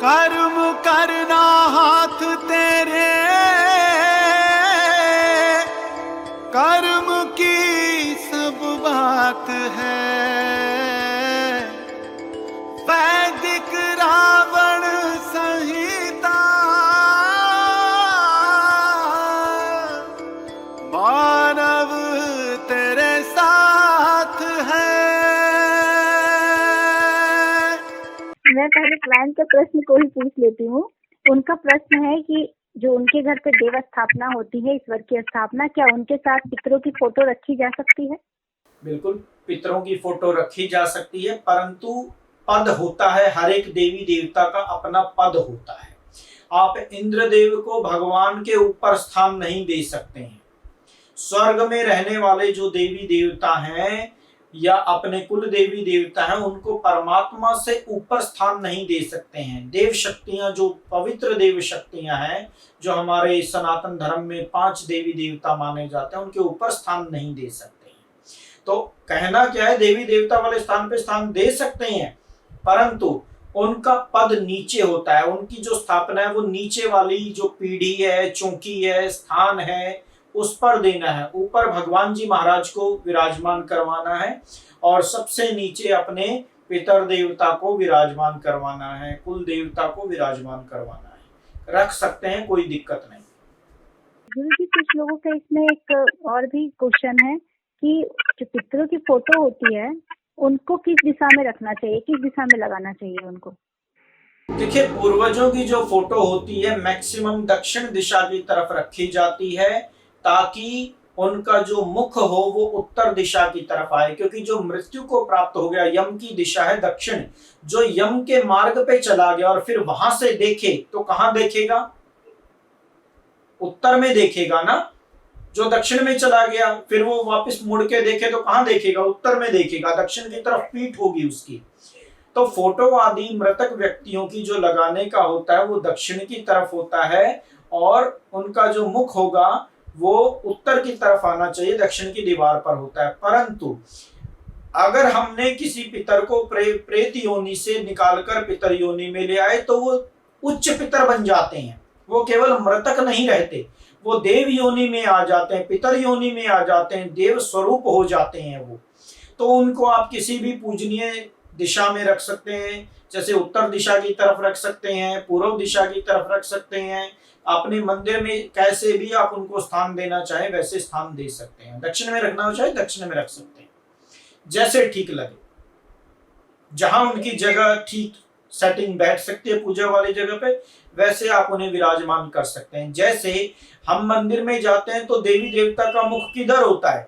कर्म करना हाथ तेरे, कर्म की सब बात है। वैदिक रावण संहिता, मानव तेरे साथ है। मैं पहले क्लाइंट के प्रश्न को ही पूछ लेती हूँ। उनका प्रश्न है कि जो उनके घर पे देव स्थापना होती है, ईश्वर की स्थापना, क्या उनके साथ पितरों की फोटो रखी जा सकती है? बिल्कुल, पितरों की फोटो रखी जा सकती है, परंतु पद होता है, हर एक देवी देवता का अपना पद होता है। आप इंद्रदेव को भगवान के ऊपर स्थान नहीं दे सकते हैं। स्वर्ग में रहने वाले जो देवी देवता हैं या अपने कुल देवी देवता हैं, उनको परमात्मा से ऊपर स्थान नहीं दे सकते हैं। देव शक्तियां, जो पवित्र देव शक्तियां हैं, जो हमारे सनातन धर्म में 5 देवी देवता माने जाते हैं, उनके ऊपर स्थान नहीं दे सकते हैं। तो कहना क्या है, देवी देवता वाले स्थान पे स्थान दे सकते हैं, परंतु उनका पद नीचे होता है। उनकी जो स्थापना है वो नीचे वाली जो पीढ़ी है, चौकी है, स्थान है, उस पर देना है। ऊपर भगवान जी महाराज को विराजमान करवाना है और सबसे नीचे अपने पितर देवता को विराजमान करवाना है, कुल देवता को विराजमान करवाना है। रख सकते हैं, कोई दिक्कत नहीं। गुरु जी, कुछ लोगों का इसमें एक और भी क्वेश्चन है कि जो पितरों की फोटो होती है उनको किस दिशा में रखना चाहिए, किस दिशा में लगाना चाहिए उनको? देखिए, पूर्वजों की जो फोटो होती है मैक्सिमम दक्षिण दिशा की तरफ रखी जाती है, ताकि उनका जो मुख हो वो उत्तर दिशा की तरफ आए। क्योंकि जो मृत्यु को प्राप्त हो गया, यम की दिशा है दक्षिण, जो यम के मार्ग पे चला गया और फिर वहां से देखे तो कहां देखेगा? उत्तर में देखेगा ना। जो दक्षिण में चला गया फिर वो वापस मुड़ के देखे तो कहां देखेगा? उत्तर में देखेगा, दक्षिण की तरफ पीठ होगी उसकी। तो फोटो आदि मृतक व्यक्तियों की जो लगाने का होता है वो दक्षिण की तरफ होता है, और उनका जो मुख होगा वो उत्तर की तरफ आना चाहिए, दक्षिण की दीवार पर होता है। परंतु अगर हमने किसी पितर को प्रेत योनि से निकालकर पितर योनि में ले आए तो वो उच्च पितर बन जाते हैं। वो केवल मृतक नहीं रहते, वो देव योनि में आ जाते हैं, पितर योनि में आ जाते हैं, देव स्वरूप हो जाते हैं वो। तो उनको आप किसी भी पूजनीय दिशा में रख सकते हैं, जैसे उत्तर दिशा की तरफ रख सकते हैं, पूर्व दिशा की तरफ रख सकते हैं। अपने मंदिर में कैसे भी आप उनको स्थान देना चाहे वैसे स्थान दे सकते हैं। दक्षिण में रखना हो चाहे दक्षिण में रख सकते हैं, जैसे ठीक लगे। जहां उनकी जगह ठीक सेटिंग बैठ सकती है पूजा वाली जगह पे, वैसे आप उन्हें विराजमान कर सकते हैं। जैसे हम मंदिर में जाते हैं तो देवी देवता का मुख किधर होता है?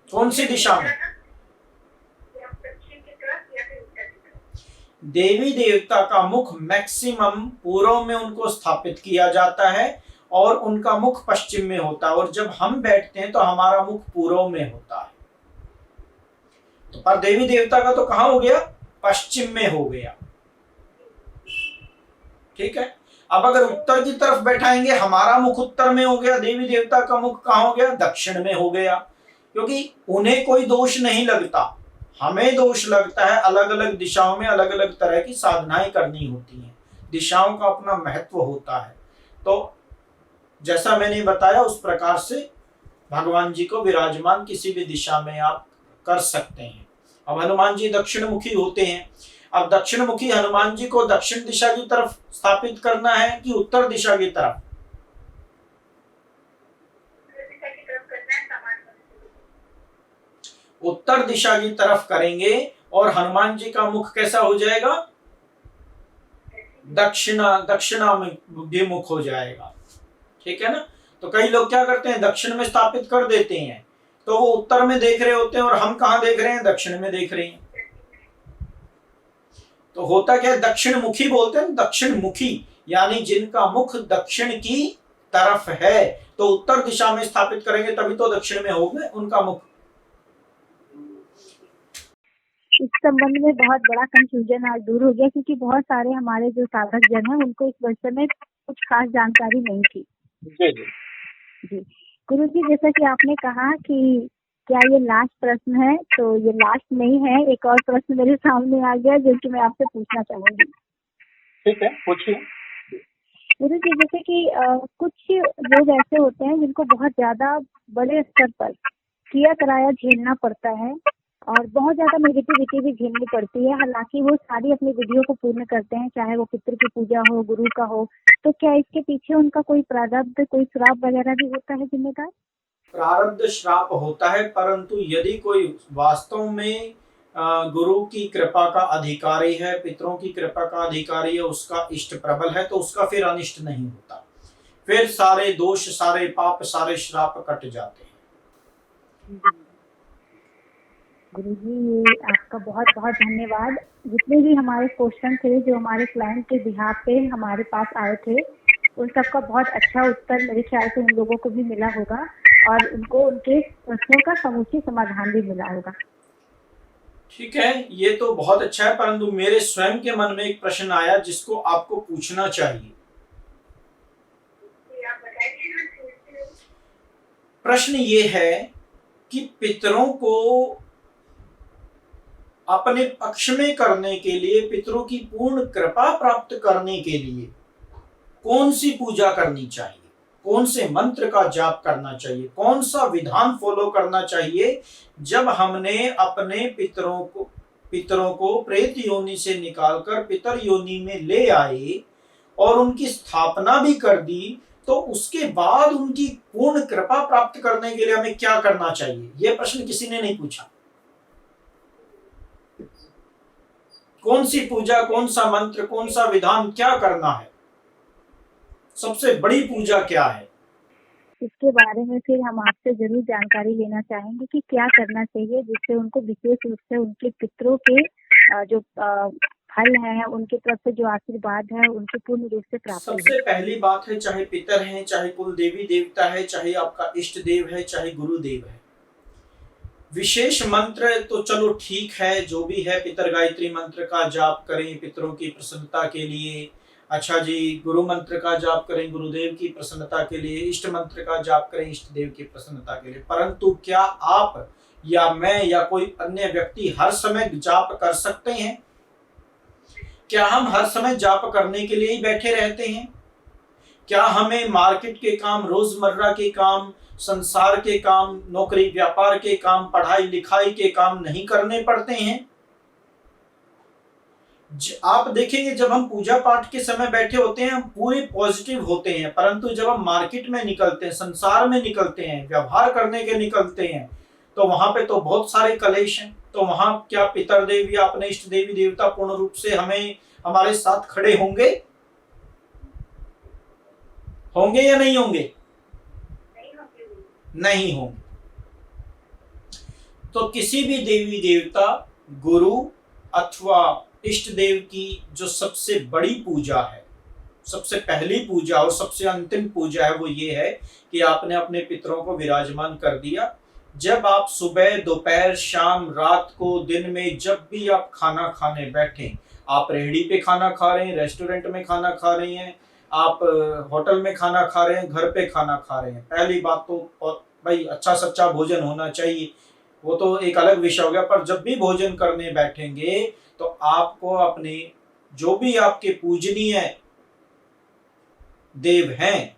कौन सी दिशा में? देवी देवता का मुख मैक्सिमम पूर्व में उनको स्थापित किया जाता है और उनका मुख पश्चिम में होता है, और जब हम बैठते हैं तो हमारा मुख पूर्व में होता है। तो पर देवी देवता का तो कहां हो गया? पश्चिम में हो गया। ठीक है। अब अगर उत्तर की तरफ बैठाएंगे, हमारा मुख उत्तर में हो गया, देवी देवता का मुख कहां हो गया? दक्षिण में हो गया। क्योंकि उन्हें कोई दोष नहीं लगता, हमें दोष लगता है। अलग अलग दिशाओं में अलग अलग तरह की साधनाएं करनी होती हैं, दिशाओं का अपना महत्व होता है। तो जैसा मैंने बताया उस प्रकार से भगवान जी को विराजमान किसी भी दिशा में आप कर सकते हैं। अब हनुमान जी दक्षिण मुखी होते हैं। अब दक्षिण मुखी हनुमान जी को दक्षिण दिशा की तरफ स्थापित करना है कि उत्तर दिशा की तरफ? उत्तर दिशा की तरफ करेंगे और हनुमान जी का मुख कैसा हो जाएगा? दक्षिणाभिमुख हो जाएगा। ठीक है ना। तो कई लोग क्या करते हैं, दक्षिण में स्थापित कर देते हैं, तो वो उत्तर में देख रहे होते हैं और हम कहां देख रहे हैं? दक्षिण में देख रहे हैं। तो होता क्या है, दक्षिण मुखी बोलते हैं। दक्षिण मुखी यानी जिनका मुख दक्षिण की तरफ है, तो उत्तर दिशा में स्थापित करेंगे तभी तो दक्षिण में होगा उनका मुख। इस संबंध में बहुत बड़ा कंफ्यूजन आज दूर हो गया, क्योंकि बहुत सारे हमारे जो साधक जन है उनको इस विषय में कुछ खास जानकारी नहीं थी। जी गुरु जी, जैसा कि आपने कहा कि क्या ये लास्ट प्रश्न है? तो ये लास्ट नहीं है, एक और प्रश्न मेरे सामने आ गया जो कि मैं आपसे पूछना चाहूंगी। ठीक है, पूछिए। गुरु जी, जैसे कि कुछ लोग ऐसे होते हैं जिनको बहुत ज्यादा बड़े स्तर पर किया कराया झेलना पड़ता है और बहुत ज्यादा नेगेटिविटी भी झेलनी पड़ती है, हालांकि वो सारी अपनी विधियों को पूर्ण करते हैं, चाहे वो पितृ की पूजा हो, गुरु का हो, तो क्या इसके पीछे उनका कोई प्रारब्ध, कोई श्राप वगैरह भी होता है जिम्मेदार? प्रारब्ध श्राप होता है, परंतु यदि कोई वास्तव में गुरु की कृपा का अधिकारी है, पितरों की कृपा का अधिकारी है, उसका इष्ट प्रबल है, तो उसका फिर अनिष्ट नहीं होता, फिर सारे दोष, सारे पाप, सारे श्राप कट जाते हैं। गुरु जी, आपका बहुत बहुत धन्यवाद। जितने भी हमारे क्वेश्चन थे जो हमारे क्लाइंट के बिहाफ पे हमारे पास आए थे, उन सबका बहुत अच्छा उत्तर मेरे ख्याल से उन लोगों को भी मिला होगा और उनको उनके प्रश्नों का समुचित समाधान भी मिला होगा। ठीक है, ये तो बहुत अच्छा है, परंतु मेरे स्वयं के मन में एक प्रश्न आया जिसको आपको पूछना चाहिए। प्रश्न ये है कि पितरों को अपने पक्ष में करने के लिए, पितरों की पूर्ण कृपा प्राप्त करने के लिए कौन सी पूजा करनी चाहिए, कौन से मंत्र का जाप करना चाहिए, कौन सा विधान फॉलो करना चाहिए जब हमने अपने पितरों को प्रेत योनि से निकालकर पितर योनि में ले आए और उनकी स्थापना भी कर दी, तो उसके बाद उनकी पूर्ण कृपा प्राप्त करने के लिए हमें क्या करना चाहिए? यह प्रश्न किसी ने नहीं पूछा। कौन सी पूजा, कौन सा मंत्र, कौन सा विधान, क्या करना है, सबसे बड़ी पूजा क्या है? इसके बारे में फिर हम आपसे जरूर जानकारी लेना चाहेंगे कि क्या करना चाहिए जिससे उनको विशेष रूप से उनके पितरों के जो फल है, उनके तरफ से जो आशीर्वाद है, उनके पूर्ण रूप से प्राप्त हो। सबसे पहली बात है, चाहे पितर हैं, चाहे कुल देवी देवता है, चाहे आपका इष्ट देव है, चाहे गुरुदेव है, विशेष मंत्र तो चलो ठीक है, जो भी है, पितर गायत्री मंत्र का जाप करें पितरों की प्रसन्नता के लिए। अच्छा जी, गुरु मंत्र का जाप करें गुरुदेव की प्रसन्नता के लिए, इष्ट मंत्र का जाप करें इष्ट देव की प्रसन्नता के लिए। परंतु क्या आप या मैं या कोई अन्य व्यक्ति हर समय जाप कर सकते हैं? क्या हम हर समय जाप करने के लिए ही बैठे रहते हैं? क्या हमें मार्केट के काम, रोजमर्रा के काम, संसार के काम, नौकरी व्यापार के काम, पढ़ाई लिखाई के काम नहीं करने पड़ते हैं? आप देखेंगे जब हम पूजा पाठ के समय बैठे होते हैं हम पूरे पॉजिटिव होते हैं, परंतु जब हम मार्केट में निकलते हैं, संसार में निकलते हैं, व्यवहार करने के निकलते हैं, तो वहां पे तो बहुत सारे कलेश हैं। तो वहां क्या पितर देव या अपने इष्ट देवी देवता पूर्ण रूप से हमारे साथ खड़े होंगे या नहीं होंगे? नहीं होंगे। तो किसी भी देवी देवता, गुरु अथवा इष्ट देव की जो सबसे बड़ी पूजा है, सबसे पहली पूजा और सबसे अंतिम पूजा है, वो ये है कि आपने अपने पितरों को विराजमान कर दिया। जब आप सुबह, दोपहर, शाम, रात को, दिन में जब भी आप खाना खाने बैठे, आप रेहड़ी पे खाना खा रहे हैं, रेस्टोरेंट में खाना खा रहे हैं, आप होटल में खाना खा रहे हैं, घर पे खाना खा रहे हैं, पहली बात तो भाई अच्छा सच्चा भोजन होना चाहिए, वो तो एक अलग विषय हो गया। पर जब भी भोजन करने बैठेंगे तो आपको अपने जो भी आपके पूजनीय देव हैं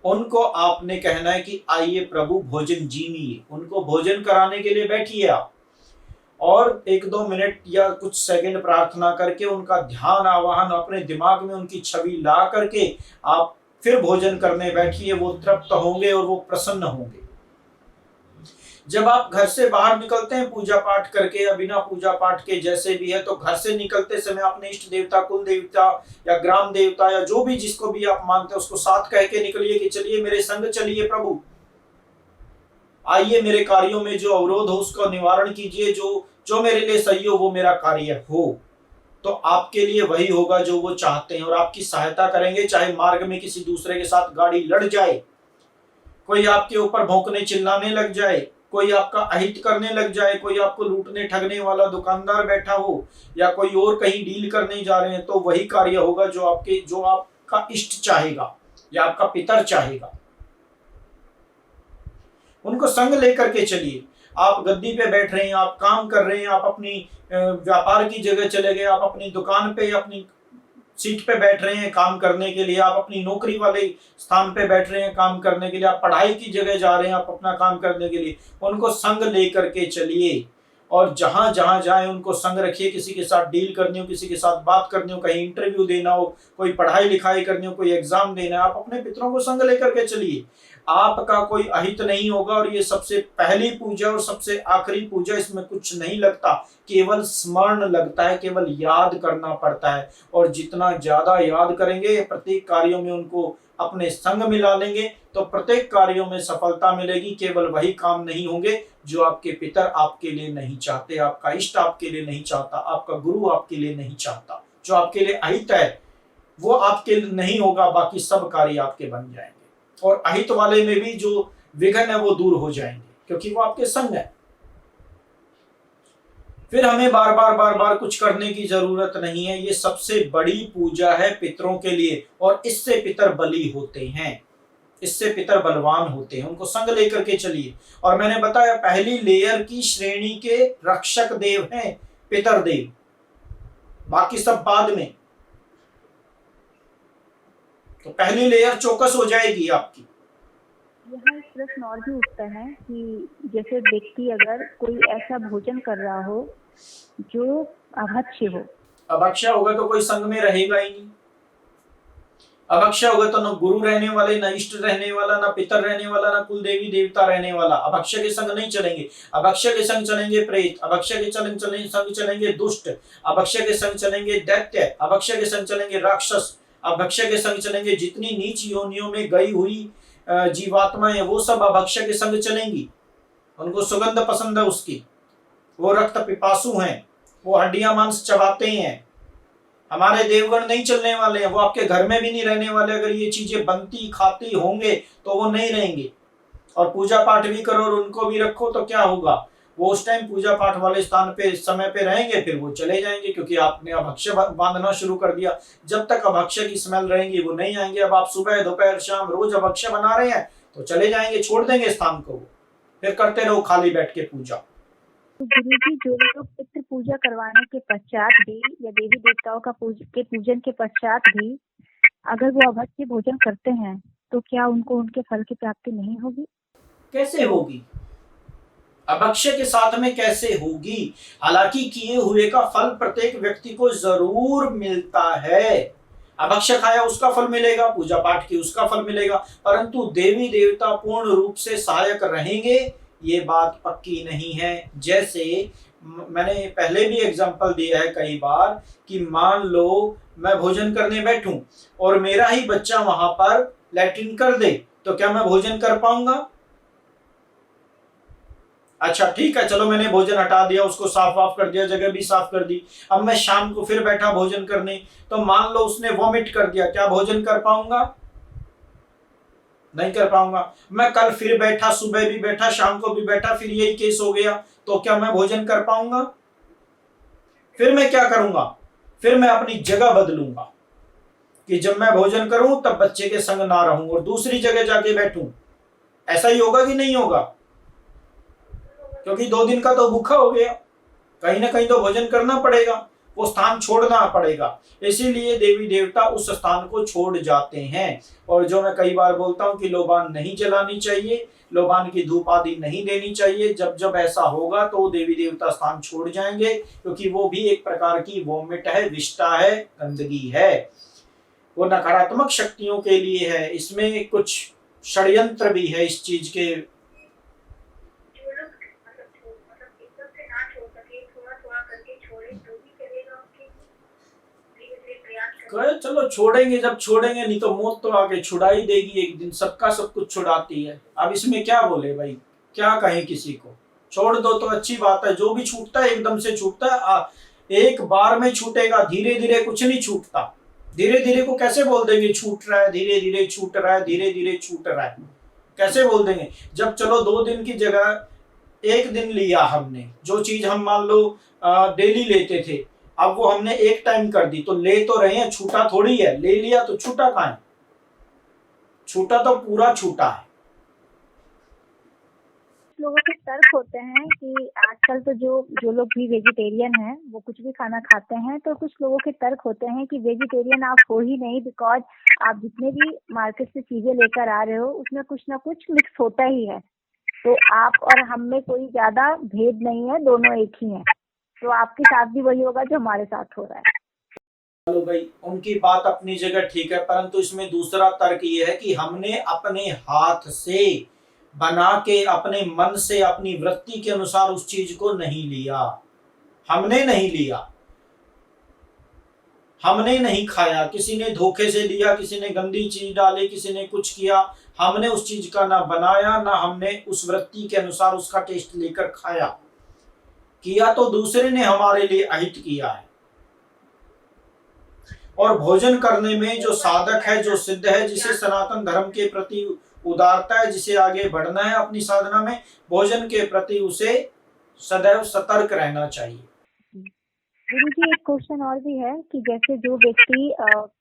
उनको आपने कहना है कि आइए प्रभु भोजन जीनिए, उनको भोजन कराने के लिए बैठिए आप, और 1-2 मिनट या कुछ सेकंड प्रार्थना करके उनका ध्यान आवाहन अपने दिमाग में उनकी छवि ला करके आप फिर भोजन करने बैठिए। वो तृप्त होंगे और वो प्रसन्न होंगे। जब आप घर से बाहर निकलते हैं पूजा पाठ करके या बिना पूजा पाठ के, जैसे भी है, तो घर से निकलते समय अपने इष्ट देवता, कुल देवता या ग्राम देवता या जो भी जिसको भी आप मानते हैं उसको साथ कह के निकलिए कि चलिए मेरे संग चलिए प्रभु, आइए मेरे कार्यों में जो अवरोध हो उसका निवारण कीजिए, जो मेरे लिए सही हो वो मेरा कार्य हो। तो आपके लिए वही होगा जो वो चाहते हैं और आपकी सहायता करेंगे। चाहे मार्ग में किसी दूसरे के साथ गाड़ी लड़ जाए, कोई आपके ऊपर भौंकने चिल्लाने लग जाए, कोई आपका अहित करने लग जाए, कोई आपको लूटने ठगने वाला दुकानदार बैठा हो या कोई और कहीं डील करने जा रहे हैं, तो वही कार्य होगा जो आपका इष्ट चाहेगा या आपका पितर चाहेगा। उनको संग लेकर के चलिए। आप गद्दी पे बैठ रहे हैं, आप काम कर रहे हैं, आप अपनी व्यापार की जगह चले गए, आप अपनी दुकान पे अपनी सीट पे बैठ रहे हैं काम करने के लिए, आप अपनी नौकरी वाले स्थान पे बैठ रहे हैं काम करने के लिए, आप पढ़ाई की जगह जा रहे हैं आप अपना काम करने के लिए, उनको संग लेकर के चलिए। और जहां जहां जाए उनको संग रखिए। किसी के साथ डील करनी हो, किसी के साथ बात करनी हो, कहीं इंटरव्यू देना हो, कोई पढ़ाई लिखाई करनी हो, कोई एग्जाम देना है, आप अपने पितरों को संग लेकर के चलिए। आपका कोई अहित नहीं होगा। और ये सबसे पहली पूजा और सबसे आखिरी पूजा, इसमें कुछ नहीं लगता, केवल स्मरण लगता है, केवल याद करना पड़ता है। और जितना ज्यादा याद करेंगे, प्रत्येक कार्यों में उनको अपने संग मिला लेंगे, तो प्रत्येक कार्यों में सफलता मिलेगी। केवल वही काम नहीं होंगे जो आपके पितर आपके लिए नहीं चाहते, आपका इष्ट आपके लिए नहीं चाहता, आपका गुरु आपके लिए नहीं चाहता। जो आपके लिए अहित है वो आपके लिए नहीं होगा, बाकी सब कार्य आपके बन जाएंगे। और अहित वाले में भी जो विघ्न है वो दूर हो जाएंगे, क्योंकि वो आपके संग है। फिर हमें बार बार कुछ करने की जरूरत नहीं है। ये सबसे बड़ी पूजा है पितरों के लिए, और इससे पितर बली होते हैं, इससे पितर बलवान होते हैं। उनको संग लेकर के चलिए। और मैंने बताया पहली लेयर की श्रेणी के रक्षक देव हैं पितर देव, बाकी सब बाद में। तो पहली लेयर चौकस हो जाएगी आपकी। यहाँ एक प्रश्न और भी उठता है कि जैसे व्यक्ति अगर कोई ऐसा भोजन कर रहा हो जो अभक्ष्य हो। अभक्ष्य होगा तो कोई संग में रहेगा ही नहीं। अभक्ष्य होगा तो न गुरु रहने वाले, न इष्ट रहने वाला, न पितर रहने वाला, न कुल देवी देवता रहने वाला। अभक्ष्य के संग नहीं चलेंगे। अभक्ष्य के संग चलेंगे प्रेत, अभक्ष्य के संग चलेंगे दुष्ट, अभक्ष्य के संग चलेंगे दैत्य, अभक्ष्य के संग चलेंगे राक्षस, अभक्ष्य के संग चलेंगे जितनी नीच योनियों में गई हुई जीवात्माएं, वो सब अभक्ष्य के संग चलेंगी। उनको सुगंध पसंद है उसकी, वो रक्त पिपासु हैं, वो हड्डियां मांस चबाते हैं। हमारे देवगण नहीं चलने वाले हैं, वो आपके घर में भी नहीं रहने वाले। अगर ये चीजें बनती खाती होंगे तो वो नहीं रहेंगे। और पूजा पाठ भी करो और उनको भी रखो तो क्या होगा, वो उस टाइम पूजा पाठ वाले स्थान पे समय पे रहेंगे, फिर वो चले जाएंगे, क्योंकि आपने अभक्ष्य बांधना शुरू कर दिया। जब तक अभक्ष्य की स्मेल रहेंगी वो नहीं आएंगे। अब आप सुबह दोपहर शाम रोज अभक्ष्य बना रहे हैं तो चले जाएंगे, छोड़ देंगे स्थान को, फिर करते रहो खाली बैठ के पूजा। तो गुरु जी, जो लोग पितृ पूजा करवाने के पश्चात भी या देवी देवताओं का पूजन के पश्चात भी अगर वो अभक्ष्य भोजन करते हैं तो क्या उनको उनके फल की प्राप्ति नहीं होगी? कैसे होगी? अभक्ष्य के साथ में कैसे होगी? हालांकि किए हुए का फल प्रत्येक व्यक्ति को जरूर मिलता है। अभक्ष्य खाया उसका फल मिलेगा, पूजा पाठ की उसका फल मिलेगा, परंतु देवी देवता पूर्ण रूप से सहायक रहेंगे ये बात पक्की नहीं है। जैसे मैंने पहले भी एग्जांपल दिया है कई बार कि मान लो मैं भोजन करने बैठूं और मेरा ही बच्चा वहां पर लैट्रिन कर दे, तो क्या मैं भोजन कर पाऊंगा? अच्छा ठीक है, चलो मैंने भोजन हटा दिया, उसको साफ वाफ कर दिया, जगह भी साफ कर दी। अब मैं शाम को फिर बैठा भोजन करने, तो मान लो उसने वॉमिट कर दिया, क्या भोजन कर पाऊंगा? नहीं कर पाऊंगा। मैं कल फिर बैठा, सुबह भी बैठा, शाम को भी बैठा, फिर यही केस हो गया, तो क्या मैं भोजन कर पाऊंगा? फिर मैं क्या करूंगा? फिर मैं अपनी जगह बदलूंगा कि जब मैं भोजन करूं तब बच्चे के संग ना रहूं और दूसरी जगह जाके बैठूं। ऐसा ही होगा कि नहीं होगा? क्योंकि 2 दिन का तो भूखा हो गया, कहीं ना कहीं तो भोजन करना पड़ेगा, वो स्थान छोड़ना पड़ेगा। इसीलिए देवी देवता उस स्थान को छोड़ जाते हैं। और जो मैं कई बार बोलता हूं कि लोबान नहीं जलानी चाहिए, लोबान की धूप आदि नहीं देनी चाहिए। जब जब ऐसा होगा तो देवी देवता स्थान छोड़ जाएंगे, क्योंकि वो भी एक प्रकार की वोमिट है, विष्ठा है, गंदगी है, वो नकारात्मक शक्तियों के लिए है। इसमें कुछ षड्यंत्र भी है इस चीज के। चलो छोड़ेंगे, जब छोड़ेंगे, नहीं तो मौत तो आके छुड़ा ही देगी एक दिन, सबका सब कुछ छुड़ाती है। अब इसमें क्या बोले भाई, क्या कहें किसी को? छोड़ दो तो अच्छी बात है। जो भी छूटता है एकदम से छूटता है, एक बार में छूटेगा, धीरे धीरे कुछ नहीं छूटता। धीरे धीरे को कैसे बोल देंगे छूट रहा है, धीरे धीरे छूट रहा है, धीरे धीरे छूट रहा है, कैसे बोल देंगे? जब चलो 2 दिन की जगह 1 दिन लिया हमने, जो चीज हम मान लो डेली लेते थे, अब वो हमने एक टाइम कर दी, तो ले तो रहे हैं, छूटा थोड़ी है। ले लिया तो छूटा कहाँ है? छूटा तो पूरा छूटा है। लोगों के तर्क होते हैं कि आजकल तो जो लोग भी वेजिटेरियन हैं वो कुछ भी खाना खाते हैं, तो कुछ लोगों के तर्क होते हैं कि वेजिटेरियन आप हो ही नहीं, बिकॉज आप जितने भी मार्केट से चीजें लेकर आ रहे हो उसमें कुछ ना कुछ मिक्स होता ही है, तो आप और हम में कोई ज्यादा भेद नहीं है, दोनों एक ही हैं। तो आपके साथ भी वही होगा जो हमारे साथ हो रहा है। चलो भाई, उनकी बात अपनी जगह ठीक है, परंतु इसमें दूसरा तर्क ये है कि हमने अपने हाथ से बना के, अपने मन से, अपनी वृत्ति के अनुसार उस चीज को नहीं लिया। हमने नहीं लिया, हमने नहीं खाया, किसी ने धोखे से लिया, किसी ने गंदी चीज डाली, किसी ने कुछ किया। हमने उस चीज का ना बनाया, ना हमने उस वृत्ति के अनुसार उसका टेस्ट लेकर खाया। किया तो दूसरे ने हमारे लिए अहित किया है। और भोजन करने में जो साधक है, जो सिद्ध है, जिसे सनातन धर्म के प्रति उदारता है, जिसे आगे बढ़ना है अपनी साधना में, भोजन के प्रति उसे सदैव सतर्क रहना चाहिए। गुरु जी, एक क्वेश्चन और भी है कि जैसे जो व्यक्ति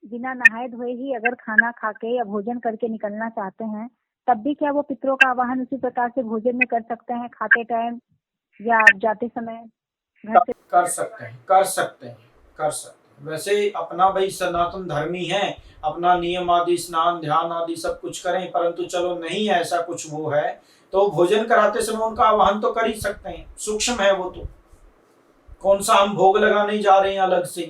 बिना नहाए धोए ही अगर खाना खा के या भोजन करके निकलना चाहते हैं, तब भी क्या वो पितरों का आवाहन उसी प्रकार से भोजन में कर सकते हैं, खाते टाइम या जाते समय घर से? कर सकते हैं। वैसे अपना भाई सनातन धर्मी है, अपना नियम आदि, स्नान ध्यान आदि सब कुछ करें, परंतु चलो नहीं ऐसा कुछ वो है तो भोजन कराते समय उनका आवाहन तो कर ही सकते हैं। सूक्ष्म है वो तो, कौन सा हम भोग लगाने जा रहे हैं अलग से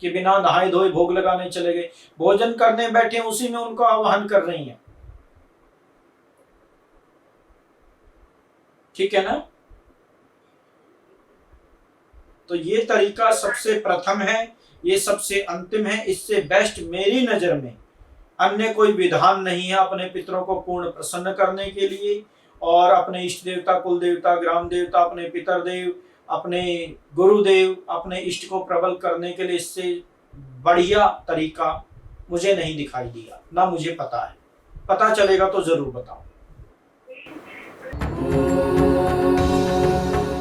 कि बिना नहाए धोए भोग लगाने चले गए। भोजन करने बैठे उसी में उनको आवाहन कर रही हैं, ठीक है ना। तो ये तरीका सबसे प्रथम है, ये सबसे अंतिम है। इससे बेस्ट मेरी नजर में अन्य कोई विधान नहीं है अपने पितरों को पूर्ण प्रसन्न करने के लिए, और अपने इष्ट देवता, कुल देवता, ग्राम देवता, अपने पितर देव, अपने गुरुदेव, अपने इष्ट को प्रबल करने के लिए इससे बढ़िया तरीका मुझे नहीं दिखाई दिया, ना मुझे पता है। पता चलेगा तो जरूर बताओ।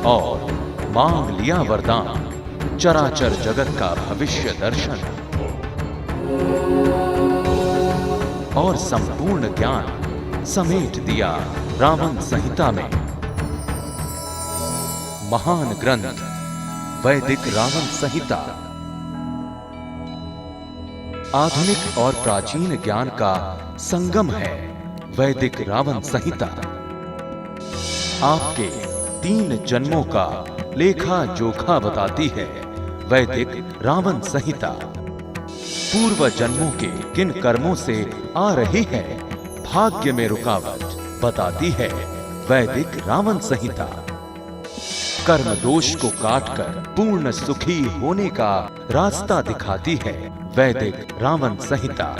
और मांग लिया वरदान, चराचर जगत का भविष्य दर्शन और संपूर्ण ज्ञान समेट दिया रावण संहिता में। महान ग्रंथ वैदिक रावण संहिता आधुनिक और प्राचीन ज्ञान का संगम है। वैदिक रावण संहिता आपके 3 जन्मों का लेखा जोखा बताती है। वैदिक रावण संहिता पूर्व जन्मों के किन कर्मों से आ रही है भाग्य में रुकावट बताती है। वैदिक रावण संहिता कर्म दोष को काटकर पूर्ण सुखी होने का रास्ता दिखाती है। वैदिक रावण संहिता।